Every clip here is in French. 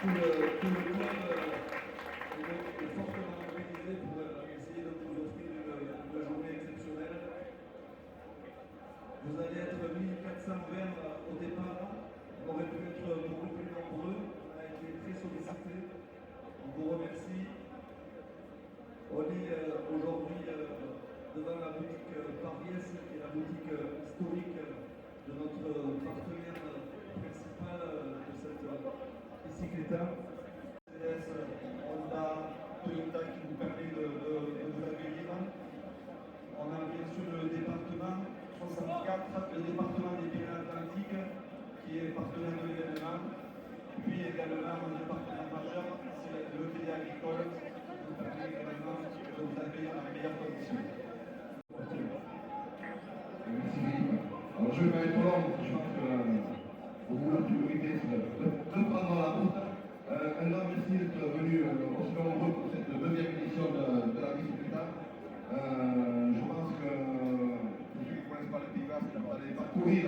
tout le club est fortement mobilisé pour essayer de vous offrir une journée exceptionnelle. Vous allez être 1420 au départ. On aurait pu être beaucoup plus nombreux. On a été très sollicités. On vous remercie. On est aujourd'hui devant la boutique Pariès, qui est la boutique historique de notre partenaire principal de cette bicyclette. Honda, Toyota qui vous permet de vous accueillir. On a bien sûr le département 64, le département des Pyrénées-Atlantiques, qui est partenaire de l'événement. Puis également un département majeur, c'est le crédit agricole, qui nous permet également de vous accueillir dans les meilleures conditions. Merci Philippe. Alors je vais pas être long, je pense que pour vous la priorité c'est de prendre la route. Un grand merci d'être venu aussi nombreux pour cette deuxième édition de la bicyclette. Je pense que pour ceux qui ne connaissent pas le Pays Basque, vous allez parcourir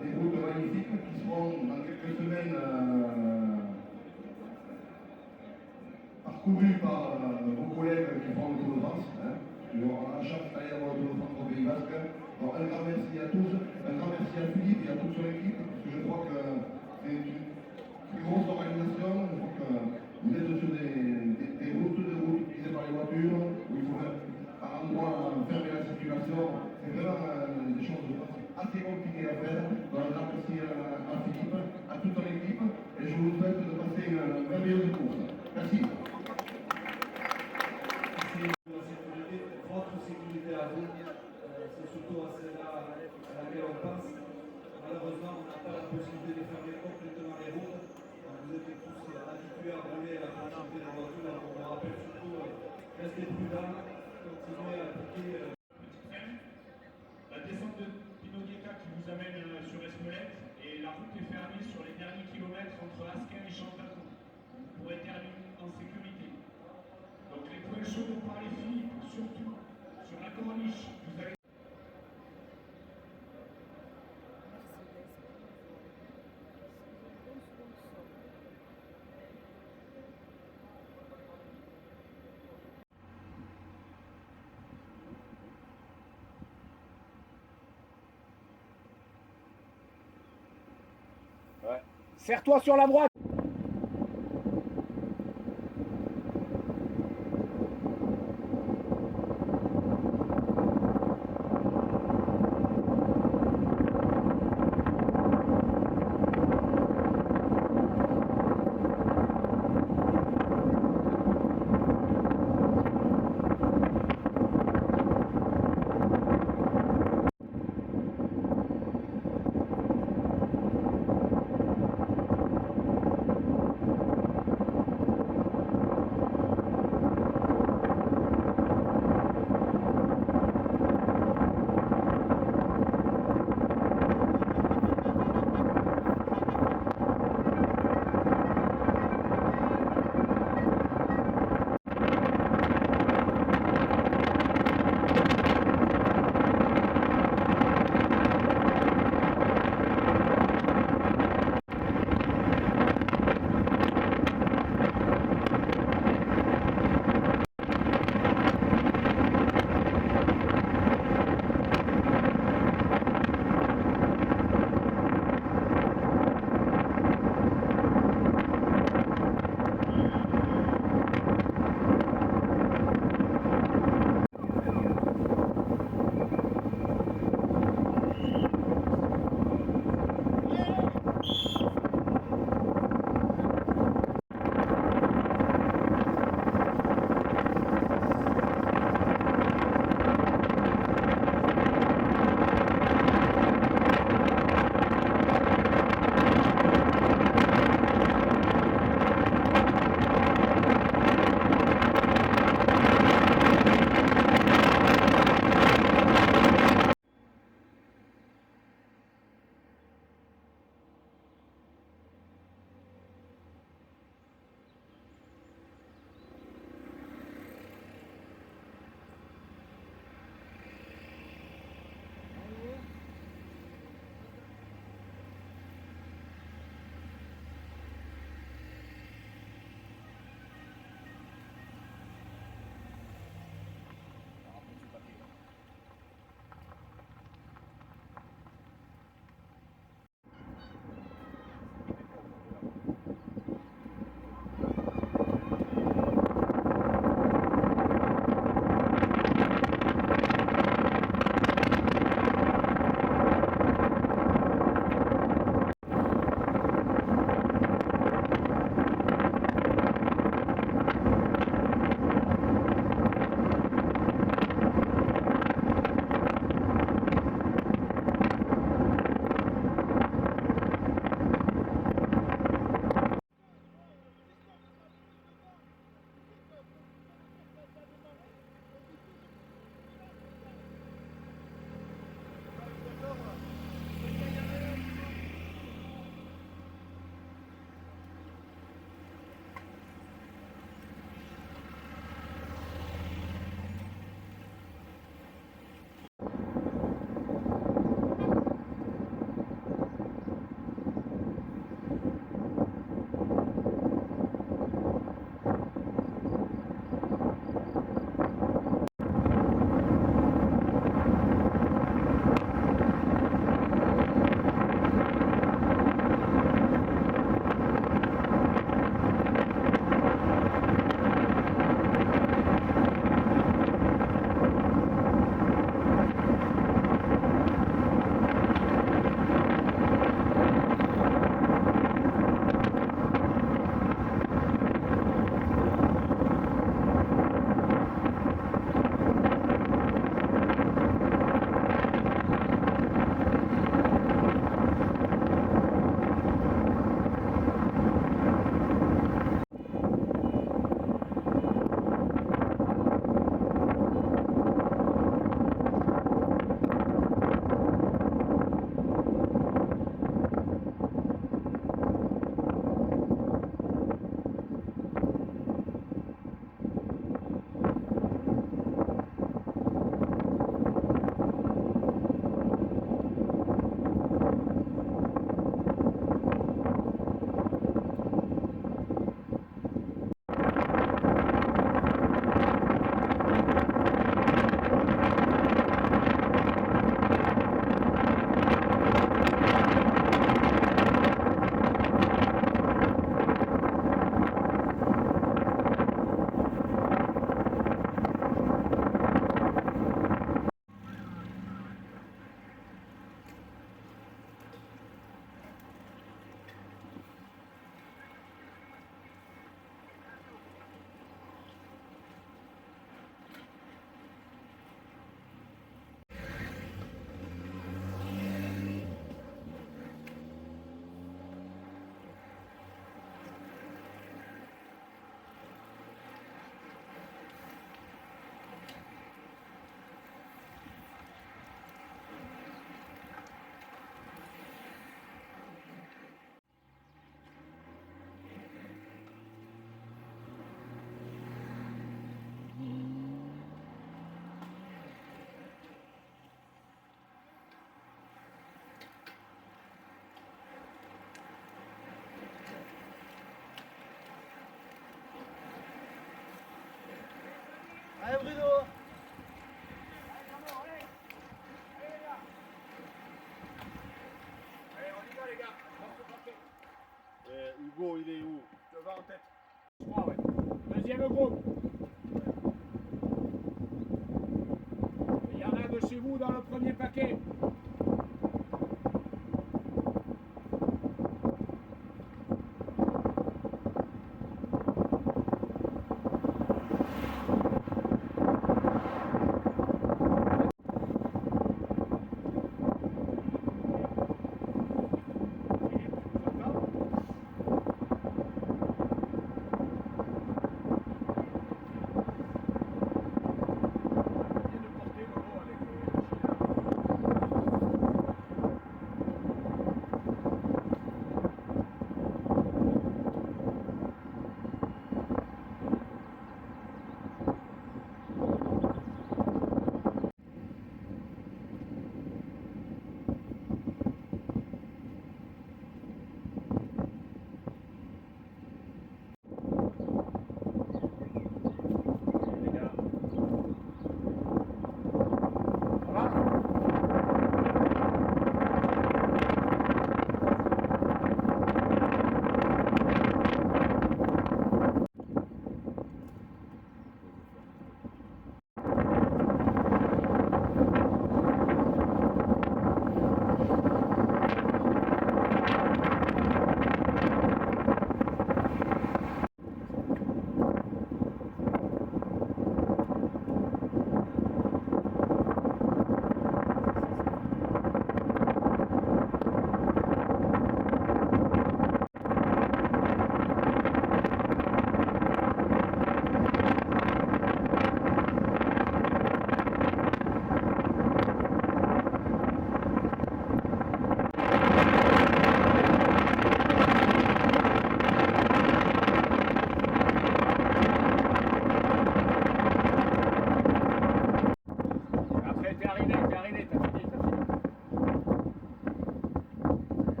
des routes magnifiques qui seront dans quelques semaines parcourues par vos collègues qui font le Tour de France. On a la chance d'aller avoir le Tour de France au Pays Basque. Donc un grand merci à tous, un grand merci à Philippe et à toute son équipe, parce que je crois que c'est une plus grosse organisation. Je crois que vous êtes sur des routes utilisées par les voitures, où il faut par endroits fermer la circulation. C'est vraiment des choses, je pense, assez compliquées à faire. Donc un grand merci à Philippe, à toute son équipe, et je vous souhaite de passer une merveilleuse course. Merci. Votre sécurité à vous, c'est surtout à celle-là à laquelle on pense. Malheureusement, on n'a pas la possibilité de fermer complètement les routes. Donc, vous êtes tous habitués à rouler à la proximité des voitures. Donc, on vous rappelle surtout, restez prudents, continuez à appliquer. La descente de Pinot-Guéca qui vous amène sur Espelette, et la route est fermée sur les derniers kilomètres entre Asquin et Chantatou pour être terminé en sécurité. Donc les points chauds par les filles, surtout sur la corniche, vous allez... Ouais. Serre-toi sur la droite. va en tête. Ouais. Deuxième groupe. Il y en a de chez vous dans le premier paquet.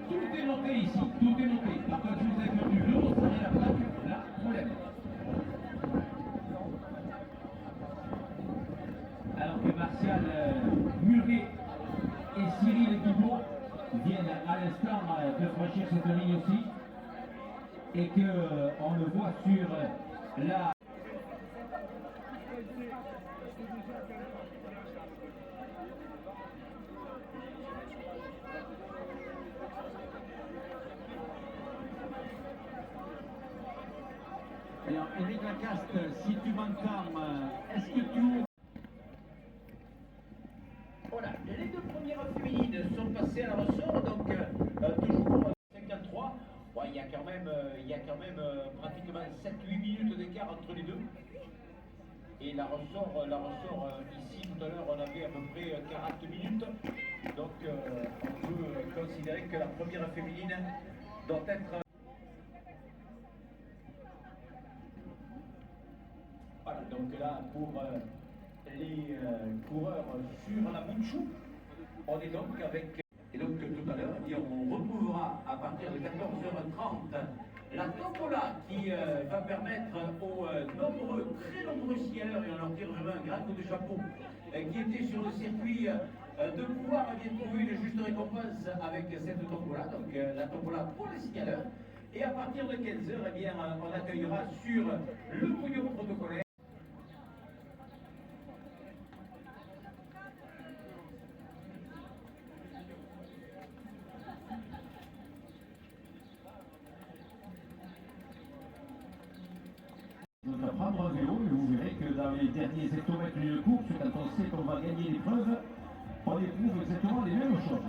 Tout est monté ici, tout est monté. Par contre, si vous avez perdu le mot, c'est la plaque, là, problème. Alors que Martial, Murray et Cyril viennent à l'instant de franchir cette ligne aussi et qu'on le voit sur la... Alors, Eric Lacaste, si tu m'entends, est-ce que tu... Voilà, les deux premières féminines sont passées à la ressort, donc toujours 53. Ouais, il y a quand même pratiquement 7-8 minutes d'écart entre les deux. Et la ressort ici tout à l'heure on avait à peu près 40 minutes. Donc on peut considérer que la première féminine doit être... Voilà, donc là pour les coureurs sur la Bouchou, on est donc avec... Et donc tout à l'heure, on retrouvera à partir de 14h30 la tombola qui va permettre aux très nombreux skieurs, et on leur tire vraiment un grand coup de chapeau, qui étaient sur le circuit, de pouvoir bien trouver une juste récompense avec cette tombola, donc la tombola pour les skieurs. Et à partir de 15h, eh bien, on accueillera sur le podium protocolaire. On va prendre un vélo et vous verrez que dans les derniers hectomètres d'une course, quand on sait qu'on va gagner l'épreuve, on éprouve exactement les mêmes choses.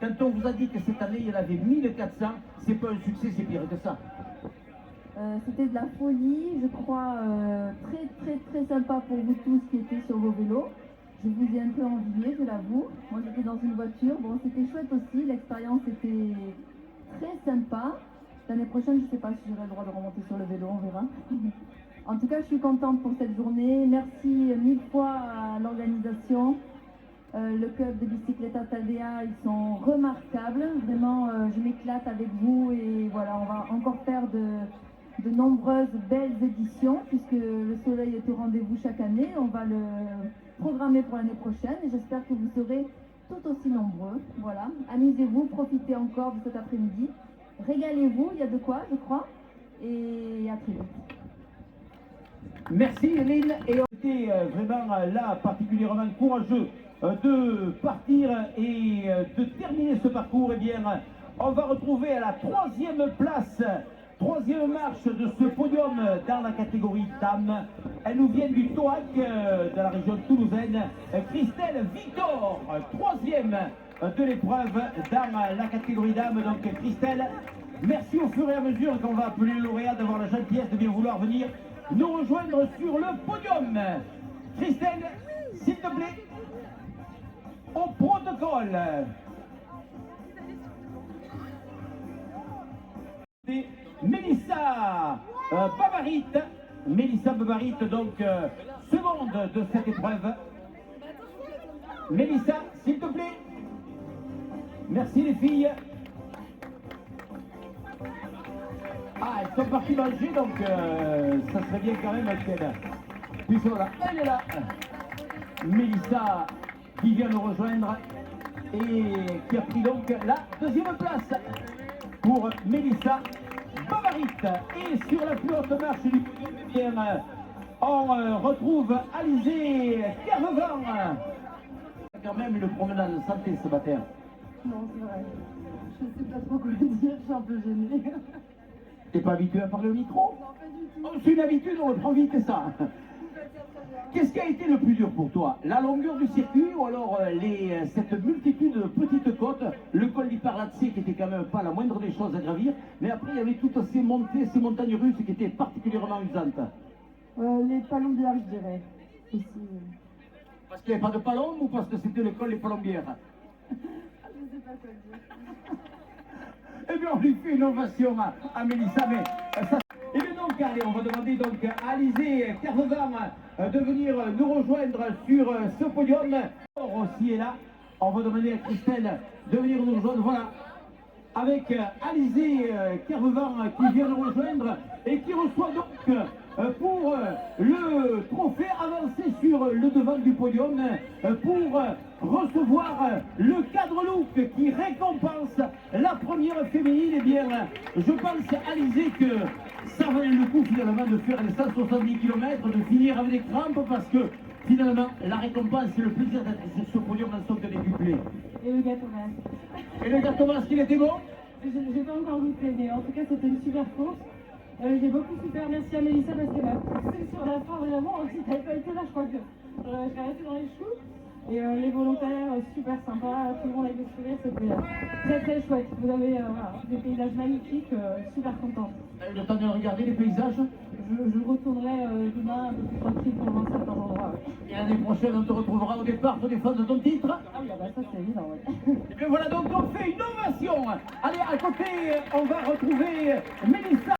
Quand on vous a dit que cette année il y en avait 1400, c'est pas un succès, c'est pire que ça. C'était de la folie, je crois, très sympa pour vous tous qui étaient sur vos vélos. Je vous ai un peu envié, je l'avoue. Moi j'étais dans une voiture, bon c'était chouette aussi, l'expérience était très sympa. L'année prochaine je ne sais pas si j'aurai le droit de remonter sur le vélo, on verra. En tout cas je suis contente pour cette journée, merci mille fois à l'organisation. Le club de Bicicleta Taldea, ils sont remarquables, vraiment je m'éclate avec vous et voilà, on va encore faire de nombreuses belles éditions puisque le soleil est au rendez-vous chaque année, on va le programmer pour l'année prochaine et j'espère que vous serez tout aussi nombreux, voilà, amusez-vous, profitez encore de cet après-midi régalez-vous, il y a de quoi, je crois. Et à très vite. Merci Hélène, et on était vraiment là particulièrement courageux de partir et de terminer ce parcours. Eh bien, on va retrouver à la troisième place, troisième marche de ce podium dans la catégorie dames. Elle nous vient du TOAC de la région toulousaine, Christelle Victor, troisième de l'épreuve dans la catégorie dames. Donc Christelle, merci au fur et à mesure qu'on va appeler le lauréat d'avoir la gentillesse de bien vouloir venir nous rejoindre sur le podium. Christelle, s'il te plaît, au protocole. Mélissa Babarit, donc seconde de cette épreuve. Mélissa, s'il te plaît. Merci les filles. Ah, elles sont parties manger, donc ça serait bien quand même qu'elles puissent voilà. Elle est là. Mélissa qui vient nous rejoindre et qui a pris donc la deuxième place pour Mélissa Babarit. Et sur la plus haute marche du podium, on retrouve Alizé Kervevan. Quand même une promenade de santé ce matin. Non, c'est vrai. Je sais pas trop quoi dire, je suis un peu gênée. T'es pas habitué à parler au micro? Non, pas du tout. Oh, c'est une habitude, on le prend vite et ça. Qu'est-ce qui a été le plus dur pour toi? La longueur du circuit ou alors cette multitude de petites côtes, le col du Parlazze qui était quand même pas la moindre des choses à gravir, mais après il y avait toutes ces montées, ces montagnes russes qui étaient particulièrement amusantes. Les palombières, je dirais. Aussi. Parce qu'il n'y avait pas de palombe ou parce que c'était le col des palombières? Je sais pas quoi dire. Eh bien, on lui fait une ovation à Mélissa, mais ça... Eh bien donc, allez, on va demander donc à Alizé Kervevan de venir nous rejoindre sur ce podium. Aussi est là. On va demander à Christelle de venir nous rejoindre, voilà. Avec Alizé Kervevan qui vient nous rejoindre et qui reçoit donc pour le trophée avancé sur le devant du podium pour recevoir le cadre look qui récompense la première féminine. Eh bien, je pense à Alizé que ça valait le coup finalement de faire les 170 km, de finir avec des crampes parce que finalement la récompense c'est le plaisir d'être sur ce podium en son décuplé. Et le gâteau masque. Et le gâteau masque, il était bon? J'ai pas encore goûté, mais en tout cas c'était une super course. J'ai beaucoup souffert, merci à Mélissa parce qu'elle m'a poussé sur la fin vraiment. Si t'avais pas été là, je crois que je serais restée dans les choux. Et les volontaires, super sympas, tout le monde avec des sourires, c'était très très chouette. Vous avez voilà, des paysages magnifiques, super contente. T'as eu le temps de regarder les paysages? Je retournerai demain un peu plus tranquille pour voir certains endroits. Ouais. Et l'année prochaine, on te retrouvera au départ pour défendre ton titre? Ah oui, bah ça c'est évident, ouais. Et bien voilà, donc on fait une ovation. Allez, à côté, on va retrouver Mélissa.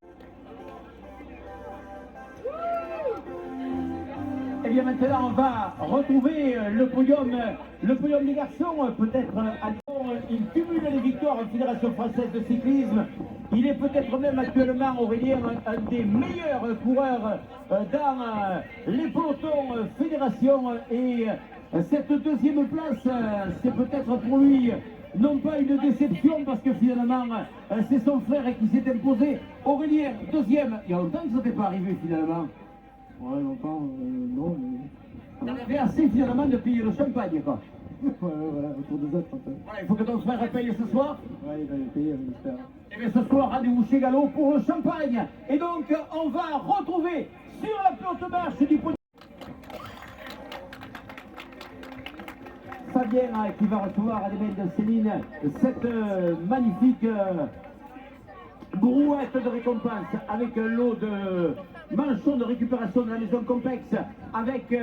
Et bien maintenant, on va retrouver le podium des garçons. Peut-être il cumule les victoires en Fédération Française de Cyclisme. Il est peut-être même actuellement, Aurélien, un des meilleurs coureurs dans les pelotons Fédération. Et cette deuxième place, c'est peut-être pour lui non pas une déception parce que finalement c'est son frère qui s'est imposé. Aurélien, deuxième. Il y a longtemps que ça n'était pas arrivé finalement. Ouais, longtemps, non, mais... T'en avais assez finalement de payer le champagne, quoi. voilà, autour des autres, un peu. Voilà, il faut que ton frère paye ce soir. Ouais, il va les payer, j'espère. Et bien ce soir, rendez-vous chez Gallo pour le champagne. Et donc, on va retrouver sur la plante marche du podium Fabien qui va recevoir à des mains de Céline cette magnifique brouette de récompense avec un lot de manchons de récupération de la maison complexe avec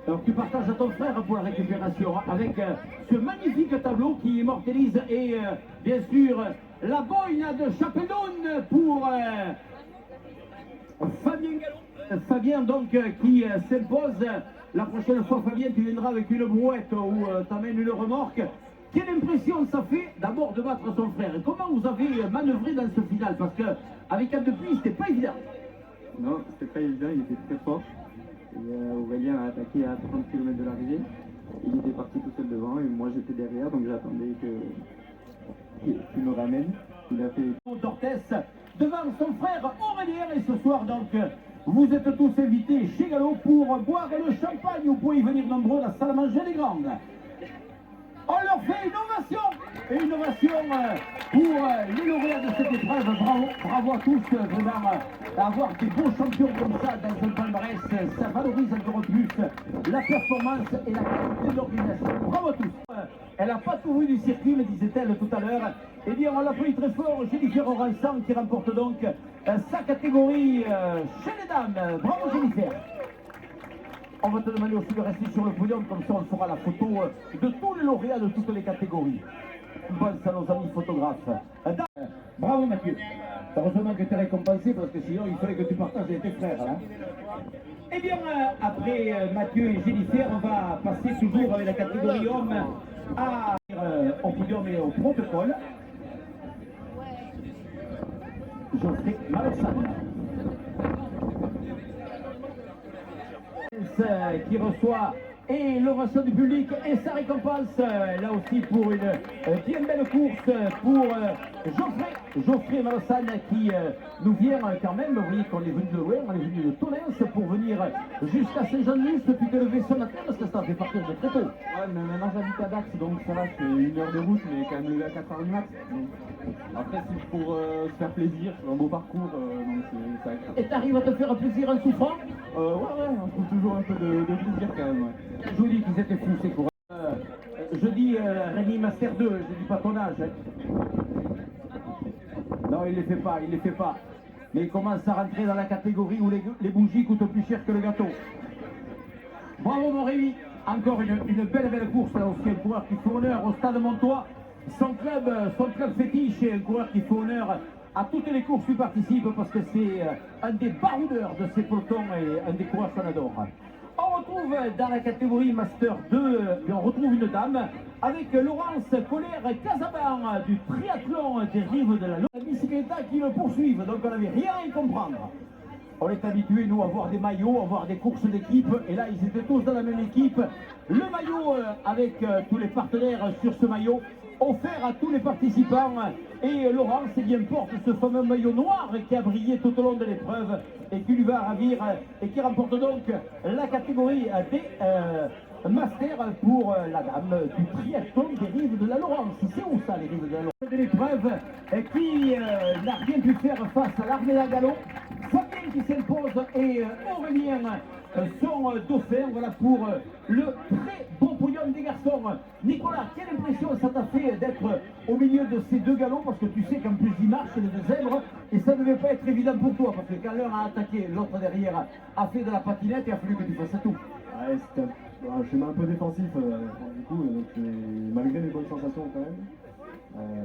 alors tu partages à ton frère pour la récupération avec ce magnifique tableau qui immortalise et bien sûr la boina de Chapelone pour Fabien Gallo. Fabien donc qui s'impose. La prochaine fois Fabien tu viendras avec une brouette ou t'amènes une remorque. Quelle impression ça fait d'abord de battre son frère? Et comment vous avez manœuvré dans ce final? Parce que avec un depuis c'était pas évident. Non, c'était pas évident, il était très fort. Et Aurélien a attaqué à 30 km de l'arrivée. Il était parti tout seul devant et moi j'étais derrière, donc j'attendais qui me ramène. Il a fait d'Orthès devant son frère Aurélien. Et ce soir, donc, vous êtes tous invités chez Gallo pour boire le champagne. Vous pouvez y venir nombreux, la salle à manger des Grandes. On leur fait une ovation, pour les lauréats de cette épreuve. Bravo à tous, vraiment, avoir des beaux champions comme ça dans un palmarès, ça valorise encore plus la performance et la qualité de l'organisation. Bravo à tous. Elle n'a pas tout vu du circuit, me disait-elle tout à l'heure. Eh bien, on l'applaudit très fort, Jennifer Oransan, qui remporte donc sa catégorie chez les dames. Bravo Jennifer. On va te demander aussi de rester sur le podium, comme ça on fera la photo de tous les lauréats de toutes les catégories. On pense à nos amis photographes. Bravo Mathieu. Heureusement que tu es récompensé, parce que sinon il fallait que tu partages avec tes frères. Hein. Eh bien, après Mathieu et Jennifer, on va passer toujours avec la catégorie homme au podium et au protocole. Geoffrey Malessan. Qui reçoit et l'ovation du public et sa récompense là aussi pour une bien belle course pour Geoffrey Malessan qui nous vient quand même. Vous voyez qu'on est venu de loin, on est venu de Tolens pour venir jusqu'à Saint-Jean-de-Luz. Tu t'es levé ce matin parce que ça fait partir de très tôt. Ouais, mais maintenant j'habite à Dax, donc ça va, c'est 1 heure de route, mais quand même levé à 4h du mat. Donc, après, c'est pour se faire plaisir, c'est un beau parcours, donc c'est agréable. Et t'arrives à te faire plaisir en souffrant? Ouais, on trouve toujours un peu de plaisir quand même. Ouais. Je vous dis qu'ils étaient fous, ces coureurs. Je dis Rémi Master 2, je dis pas ton âge. Hein. Non, il les fait pas. Mais il commence à rentrer dans la catégorie où les bougies coûtent plus cher que le gâteau. Bravo mon Rémi. Encore une belle course là aussi, un coureur qui fait honneur au Stade Montois. Son club fétiche est un coureur qui fait honneur à toutes les courses qui participent parce que c'est un des baroudeurs de ces pelotons et un des coureurs qu'on adore. On retrouve dans la catégorie Master 2, on retrouve une dame avec Laurence Colère-Casaban du triathlon des rives de la bicyclette qui le poursuivent, donc on n'avait rien à y comprendre. On est habitué, nous, à voir des maillots, à voir des courses d'équipe, et là, ils étaient tous dans la même équipe. Le maillot avec tous les partenaires sur ce maillot, offert à tous les participants. Et Laurence, eh bien, porte ce fameux maillot noir qui a brillé tout au long de l'épreuve et qui lui va ravir et qui remporte donc la catégorie des masters pour la dame du triathlon des rives de la Laurence. C'est où ça, les rives de la Laurence? De l'épreuve qui n'a rien pu faire face à l'armée de Gallo. Fabien qui s'impose et Aurélien son dauphin. Voilà pour le très beau podium des garçons. Nicolas, quelle impression ça t'a fait d'être au milieu de ces deux galops? Parce que tu sais qu'en plus ils marchent les deux zèbres et ça ne devait pas être évident pour toi parce que quand l'un a attaqué, l'autre derrière a fait de la patinette et a fallu que tu fasses tout. Ouais, c'était un schéma un peu défensif du coup, donc, malgré les bonnes sensations quand même.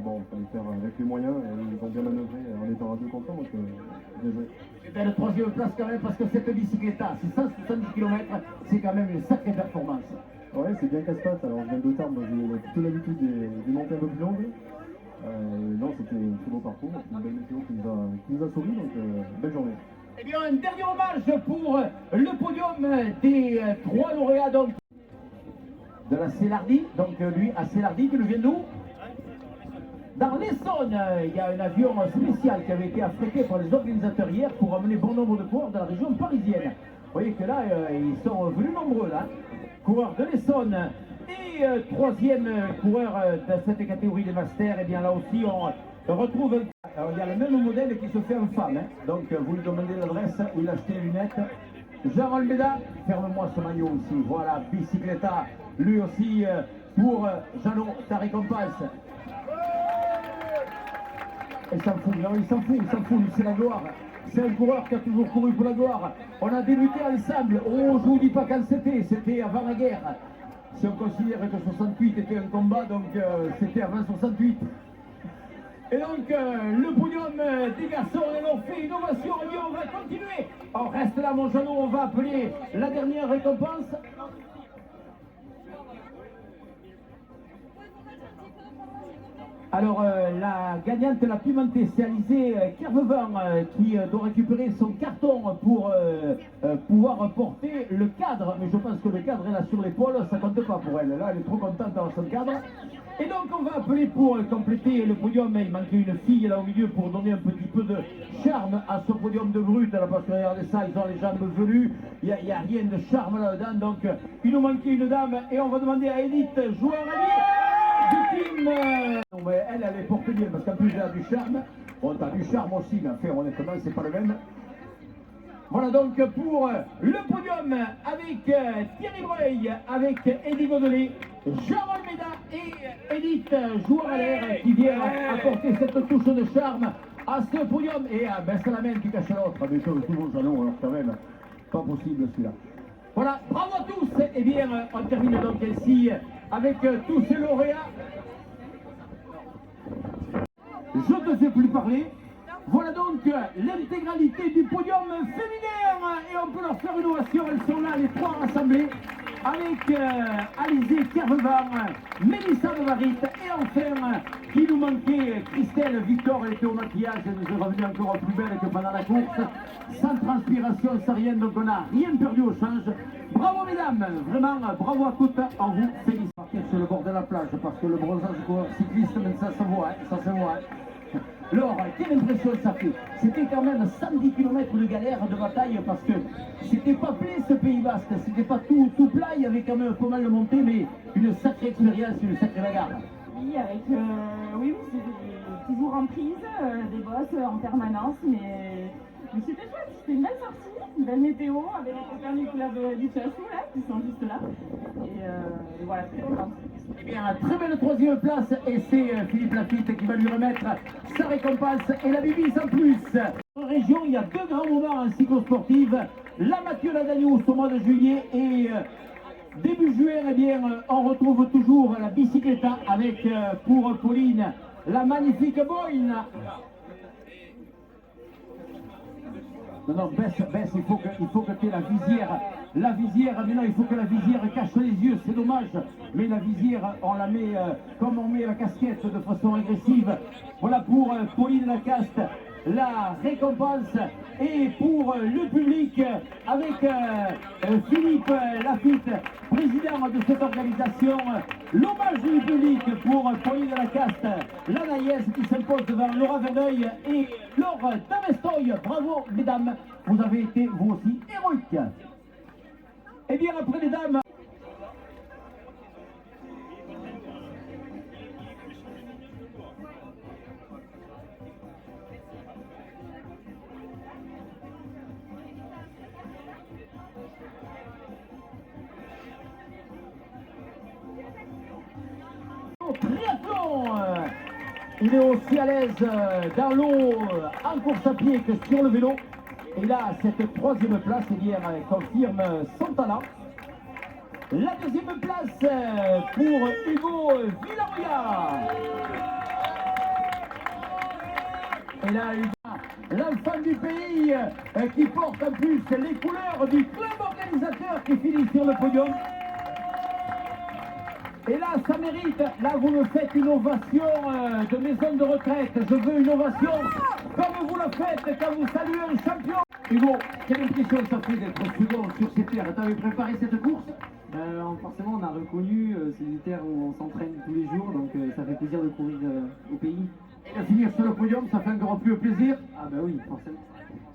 Bon, il fallait faire avec les moyens, ils ont bien manœuvré en étant à 2 contre 1, donc bien joué. Et la troisième place quand même parce que cette bicyclette, c'est 170 km, c'est quand même une sacrée performance. Ouais, c'est bien casse-pattes, alors je viens de Tarbes, j'ai plutôt l'habitude des montées un peu plus longues. Non, c'était un très beau parcours, une belle météo qui nous a souri, donc belle journée. Eh bien, un dernier hommage pour le podium des 3 lauréats donc, de la Célardie, donc lui à Célardie, qui nous vient d'où? Dans l'Essonne, il y a un avion spécial qui avait été affrété par les organisateurs hier pour amener bon nombre de coureurs de la région parisienne. Vous voyez que là, ils sont venus nombreux, là. Coureurs de l'Essonne. Et troisième coureur de cette catégorie des masters, et bien là aussi, on retrouve alors, il y a le même modèle qui se fait en femme. Hein. Donc, vous lui demandez l'adresse où il a acheté les lunettes. Jean Almeida, ferme-moi ce maillot aussi. Voilà, Bicycletta, lui aussi, pour Jeannot, ta récompense. Il s'en fout, non, il s'en fout, c'est la gloire. C'est un coureur qui a toujours couru pour la gloire. On a débuté ensemble. Oh, je vous dis pas quand c'était avant la guerre. Si on considère que 68 était un combat, donc c'était avant 68. Et donc, le podium des garçons, on leur fait une ovation, et bien on va continuer. On reste là, mon Jeannot, on va appeler la dernière récompense. Alors, la gagnante la plus montée, c'est Alizé Kervevin qui doit récupérer son carton pour pouvoir porter le cadre. Mais je pense que le cadre est là sur l'épaule, ça compte pas pour elle. Là, elle est trop contente d'avoir son cadre. Et donc, on va appeler pour compléter le podium. Il manquait une fille là au milieu pour donner un petit peu de charme à ce podium de brut. Là, parce que regardez ça, ils ont les jambes velues. Il n'y a rien de charme là-dedans. Donc, il nous manquait une dame. Et on va demander à Edith, joueur du team. Non, mais elle porte bien parce qu'en plus elle a du charme. Bon, t'as du charme aussi, mais enfin, honnêtement, c'est pas le même. Voilà donc pour le podium avec Thierry Breuil, avec Eddie Godelet, Jean Almeida et Edith joueur à l'air qui vient apporter cette touche de charme à ce podium. Et ben, c'est la même qui cache l'autre. Mais c'est tout vos jalons, alors quand même, pas possible celui-là. Voilà, bravo à tous. Et bien, on termine donc ici avec tous ces lauréats. Je ne sais plus parler. Voilà donc l'intégralité du podium féminin. Et on peut leur faire une ovation. Elles sont là, les trois rassemblées. Avec Alizé Kervevin, Mélissa Bavarit et enfin, qui nous manquait, Christelle Victor. Elle était au maquillage, elle nous est revenue encore plus belle que pendant la course. Sans transpiration, sans rien, donc on n'a rien perdu au change. Bravo mesdames, vraiment bravo à toutes, on vous félicite. Sur le bord de la plage, parce que le bronzage coureur cycliste, même ça se voit, ça se voit. Alors, quelle impression ça fait? C'était quand même 110 km de galère, de bataille, parce que c'était pas plein ce Pays Basque, c'était pas tout plat, il y avait quand même pas mal de montées, mais une sacrée expérience, une sacrée bagarre. Oui, avec, oui, c'est toujours en prise, des bosses en permanence, mais c'était chouette, c'était une belle sortie, une belle météo, avec les copains du club du Chassou, là, qui sont juste là, et voilà, très contente. Eh bien, très belle troisième place, et c'est Philippe Lafitte qui va lui remettre sa récompense et la bibise en plus. Dans la région, il y a deux grands moments en cyclosportive, la Mathieu-Ladagnos au mois de juillet et début juin, eh bien, on retrouve toujours la bicyclette avec, pour Pauline, la magnifique Boyne. Non, baisse, il faut que tu aies la visière, mais non, il faut que la visière cache les yeux, c'est dommage, mais la visière, on la met comme on met la casquette de façon agressive. Voilà pour Pauline Lacaste, la récompense, et pour le public, avec Philippe Lafitte, président de cette organisation, l'hommage du public pour Pauline Lacaste, la naïesse qui s'impose devant Laura Verneuil et Laure Damestoy. Bravo mesdames, vous avez été vous aussi héroïques. Et bien après les dames, triathlon, il est aussi à l'aise dans l'eau en course à pied que sur le vélo. Et là, cette troisième place, eh bien, confirme son talent. La deuxième place pour Hugo Villaroya. Et là, Hugo, l'enfant du pays qui porte en plus les couleurs du club organisateur qui finit sur le podium. Et là, ça mérite, là vous me faites une ovation de maison de retraite. Je veux une ovation comme vous la faites quand vous saluez un champion. Hugo, quelle impression ça fait d'être second sur ces terres? T'avais préparé cette course? Forcément, on a reconnu, c'est des terres où on s'entraîne tous les jours, donc ça fait plaisir de courir au pays. Et de finir sur le podium, ça fait encore plus plaisir? Ah bah oui, forcément.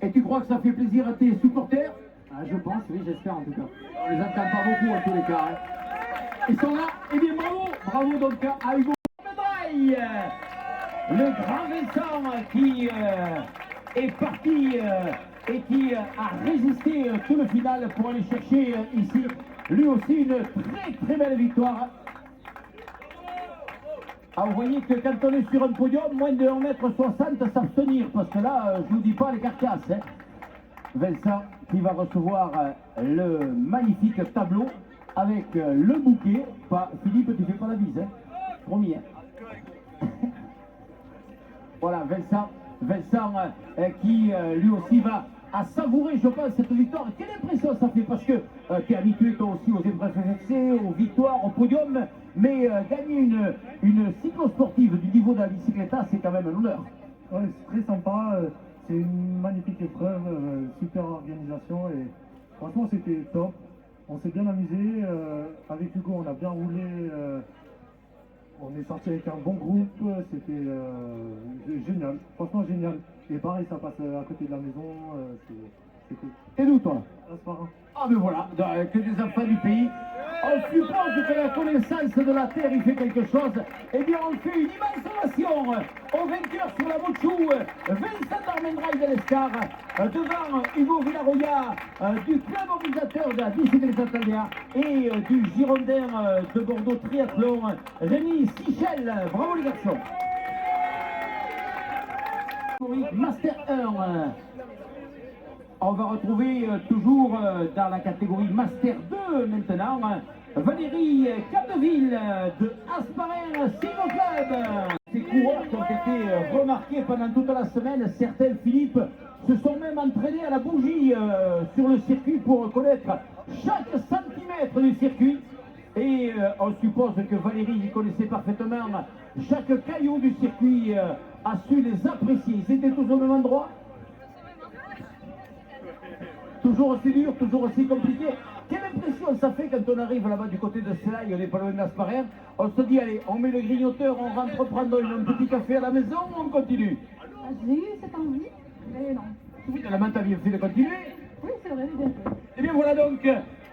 Et tu crois que ça fait plaisir à tes supporters? Ah, je pense, oui, j'espère en tout cas. On les attend pas beaucoup en tous les cas. Hein. Ils sont là, et bien bravo donc à Hugo Médaille, le grand Vincent qui est parti et qui a résisté tout le final pour aller chercher ici, lui aussi une très belle victoire. Ah, vous voyez que quand on est sur un podium, moins de 1,60 m, s'abstenir, parce que là, je vous dis pas les carcasses. Hein. Vincent qui va recevoir le magnifique tableau avec le bouquet. Pas, Philippe, tu fais pas la bise, hein. Promis. Hein. Voilà, Vincent qui lui aussi va à savourer, je pense, cette victoire. Quelle impression ça fait? Parce que tu es habitué toi aussi aux épreuves FFC, aux victoires, au podium, mais gagner une cyclosportive du niveau de la Bicicleta, c'est quand même un honneur. Ouais, c'est très sympa, c'est une magnifique épreuve, super organisation et franchement c'était top. On s'est bien amusé, avec Hugo on a bien roulé, on est sorti avec un bon groupe, c'était génial, franchement génial. Et pareil, ça passe à côté de la maison, c'est cool. Et d'où toi? Transparent. Ah ben voilà, que des enfants du pays. On suppose que la connaissance de la terre il fait quelque chose. Eh bien on fait une immense ovation au vainqueur sur la Moutchou, Vincent Darmendrail de l'Escar, devant Hugo Villaroya du club organisateur de la Bicicleta Taldea et du Girondin de Bordeaux Triathlon, Rémi Sichel. Bravo les garçons. Master 1. On va retrouver toujours dans la catégorie Master 2 maintenant Valérie Capdeville de Asparer Cycle Club. Ces coureurs qui ont été remarqués pendant toute la semaine, certains, Philippe, se sont même entraînés à la bougie sur le circuit pour connaître chaque centimètre du circuit. Et on suppose que Valérie y connaissait parfaitement chaque caillou du circuit, a su les apprécier. Ils étaient tous au même endroit. Toujours aussi dur, toujours aussi compliqué. Quelle impression ça fait quand on arrive là-bas du côté de Selaï, on n'est pas loin de l'Asparer. On se dit, allez, on met le grignoteur, on rentre prendre un petit café à la maison, on continue. J'ai eu cette envie, mais non. Finalement, t'as bien fait de continuer. Oui, c'est vrai, j'ai bien fait. Et bien voilà donc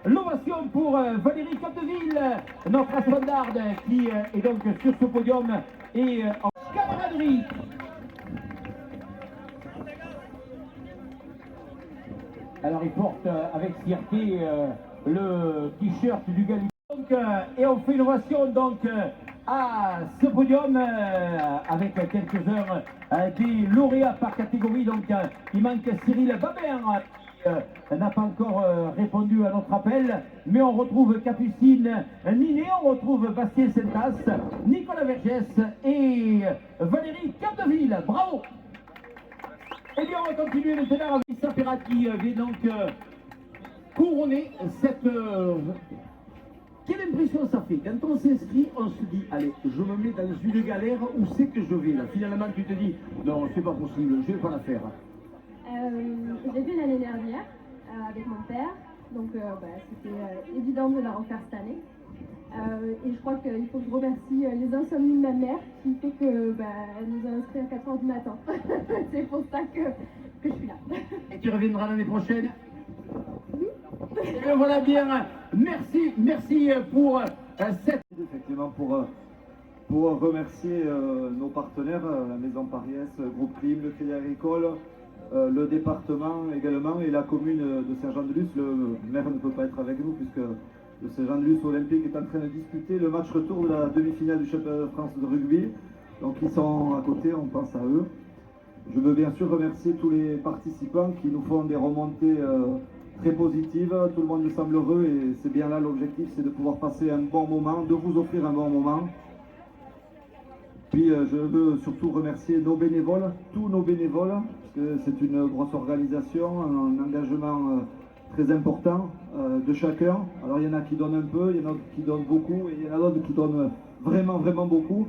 l'ovation pour Valérie Capdeville, notre aspendarde qui est donc sur ce podium et en camaraderie. Alors il porte avec fierté le t-shirt du Galibier. Et on fait une ovation donc à ce podium avec quelques-uns des lauréats par catégorie. Donc il manque Cyril Babin qui n'a pas encore répondu à notre appel, mais on retrouve Capucine Niné, on retrouve Bastien Sentas, Nicolas Vergès et Valérie Capdeville. Bravo! Eh bien, on va continuer maintenant avec Issa Perrat qui vient donc couronner cette... Quelle impression ça fait? Quand on s'inscrit, on se dit, allez, je me mets dans une galère, où c'est que je vais là? Finalement, tu te dis, non, c'est pas possible, je vais pas la faire. J'ai vu l'année dernière avec mon père, donc c'était évident de la refaire cette année. Et je crois qu'il faut que je remercie les insomnies de ma mère qui fait que elle nous a inscrits à 4h du matin. C'est pour ça que je suis là. Et tu reviendras l'année prochaine? Oui. Et voilà bien, merci pour cette... Effectivement, pour remercier nos partenaires, la Maison Paris-Est, Groupe Clim, le Crédit Agricole, le département également et la commune de Saint-Jean-de-Luz. Le maire ne peut pas être avec nous puisque le Saint-Jean-de-Luz Olympique est en train de disputer le match retour de la demi-finale du championnat de France de rugby. Donc ils sont à côté, on pense à eux. Je veux bien sûr remercier tous les participants qui nous font des remontées très positives. Tout le monde me semble heureux et c'est bien là l'objectif, c'est de pouvoir passer un bon moment, de vous offrir un bon moment. Puis je veux surtout remercier nos bénévoles, tous nos bénévoles, parce que c'est une grosse organisation, un engagement très important de chacun. Alors il y en a qui donnent un peu, il y en a qui donnent beaucoup, et il y en a d'autres qui donnent vraiment beaucoup.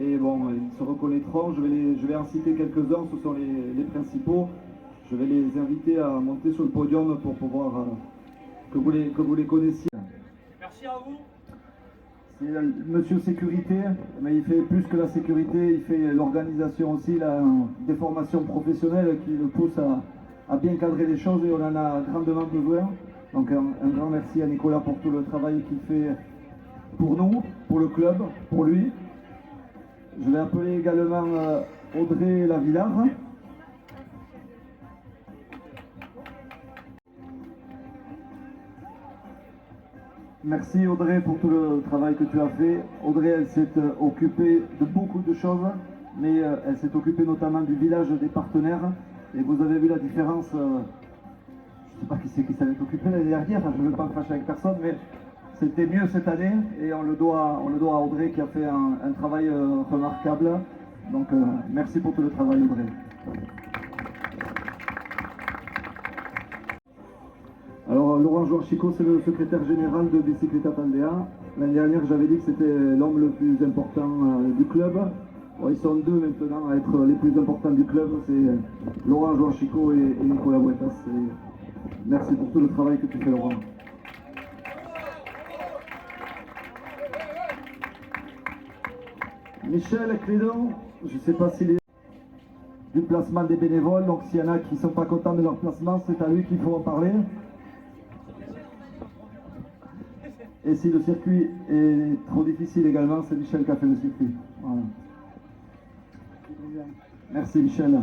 Et bon, ils se reconnaîtront, je vais en citer quelques-uns, ce sont les principaux. Je vais les inviter à monter sur le podium pour pouvoir que vous les connaissiez. Merci à vous. C'est Monsieur Sécurité, mais il fait plus que la sécurité, il fait l'organisation aussi, des formations professionnelles qui le poussent à bien cadrer les choses et on en a grandement besoin. Donc un grand merci à Nicolas pour tout le travail qu'il fait pour nous, pour le club, pour lui. Je vais appeler également Audrey Lavillard. Merci Audrey pour tout le travail que tu as fait. Audrey, elle s'est occupée de beaucoup de choses, mais elle s'est occupée notamment du village des partenaires. Et vous avez vu la différence, je ne sais pas qui c'est qui s'en est occupé l'année dernière, je ne veux pas me fâcher avec personne, mais c'était mieux cette année et on le doit à Audrey qui a fait un travail remarquable. Donc merci pour tout le travail Audrey. Alors Laurent Joarchico, c'est le secrétaire général de Bicicleta Taldea. L'année dernière, j'avais dit que c'était l'homme le plus important du club. Bon, ils sont deux maintenant à être les plus importants du club. C'est Laurent Joachicot et Nicolas Buetas. Merci pour tout le travail que tu fais, Laurent. Michel Clédon, je ne sais pas s'il est du placement des bénévoles, donc s'il y en a qui ne sont pas contents de leur placement, c'est à lui qu'il faut en parler. Et si le circuit est trop difficile également, c'est Michel qui a fait le circuit. Voilà. Merci Michel.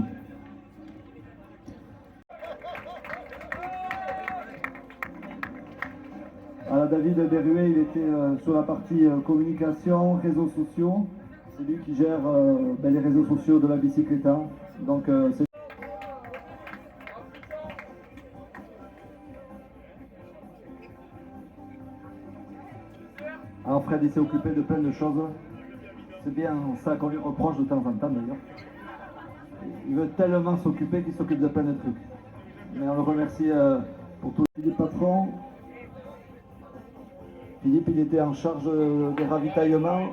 Alors David Berruet, il était sur la partie communication, réseaux sociaux. C'est lui qui gère les réseaux sociaux de la Bicicleta. Donc c'est... Alors Fred, il s'est occupé de plein de choses. C'est bien ça qu'on lui reproche de temps en temps d'ailleurs. Il veut tellement s'occuper qu'il s'occupe de plein de trucs. Mais on le remercie pour tout. Philippe Patron. Philippe, il était en charge des ravitaillements.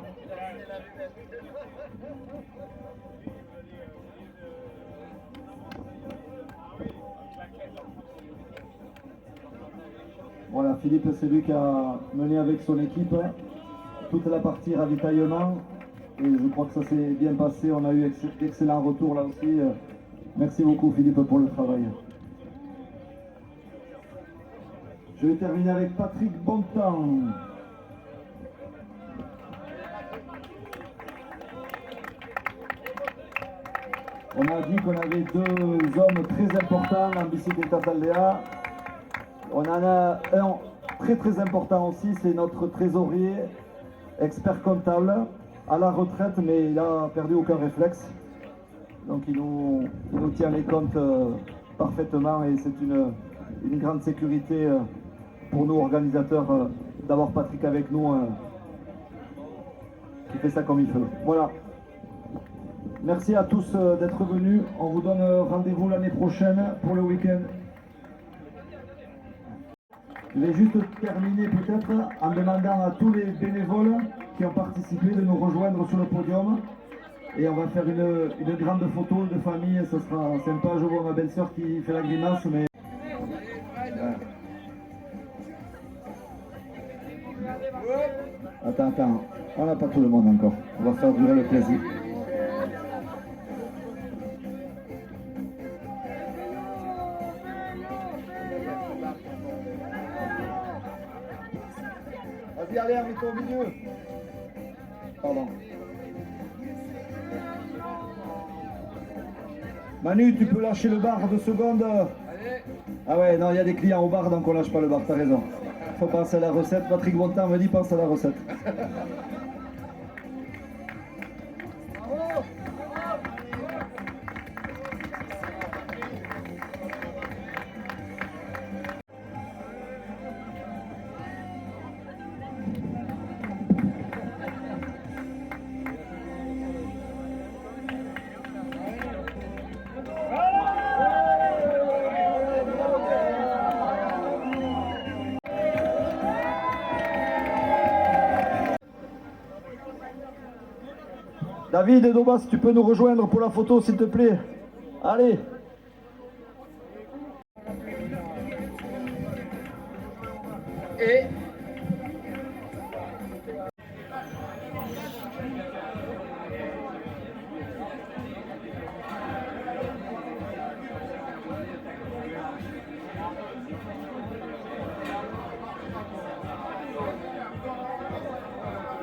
Voilà, Philippe, c'est lui qui a mené avec son équipe toute la partie ravitaillement. Et je crois que ça s'est bien passé. On a eu d'excellents retours là aussi. Merci beaucoup, Philippe, pour le travail. Je vais terminer avec Patrick Bontemps. On a dit qu'on avait deux hommes très importants en Bicicleta Taldea. On en a un très très important aussi, c'est notre trésorier, expert comptable, à la retraite, mais il n'a perdu aucun réflexe. Donc il nous tient les comptes parfaitement et c'est une grande sécurité pour nous organisateurs d'avoir Patrick avec nous qui fait ça comme il faut. Voilà. Merci à tous d'être venus. On vous donne rendez-vous l'année prochaine pour le week-end. Je vais juste terminer peut-être en demandant à tous les bénévoles qui ont participé de nous rejoindre sur le podium. Et on va faire une grande photo de famille, ça sera sympa. Je vois ma belle-sœur qui fait la grimace, mais... Attends, on n'a pas tout le monde encore. On va faire durer le plaisir. Vas-y, allez, mets-toi au milieu. Pardon. Manu, tu peux lâcher le bar 2 secondes. Ah ouais, non, il y a des clients au bar, donc on lâche pas le bar, t'as raison. Faut penser à la recette. Patrick Bontemps me dit, pense à la recette. David et Dobas, tu peux nous rejoindre pour la photo s'il te plaît. Allez.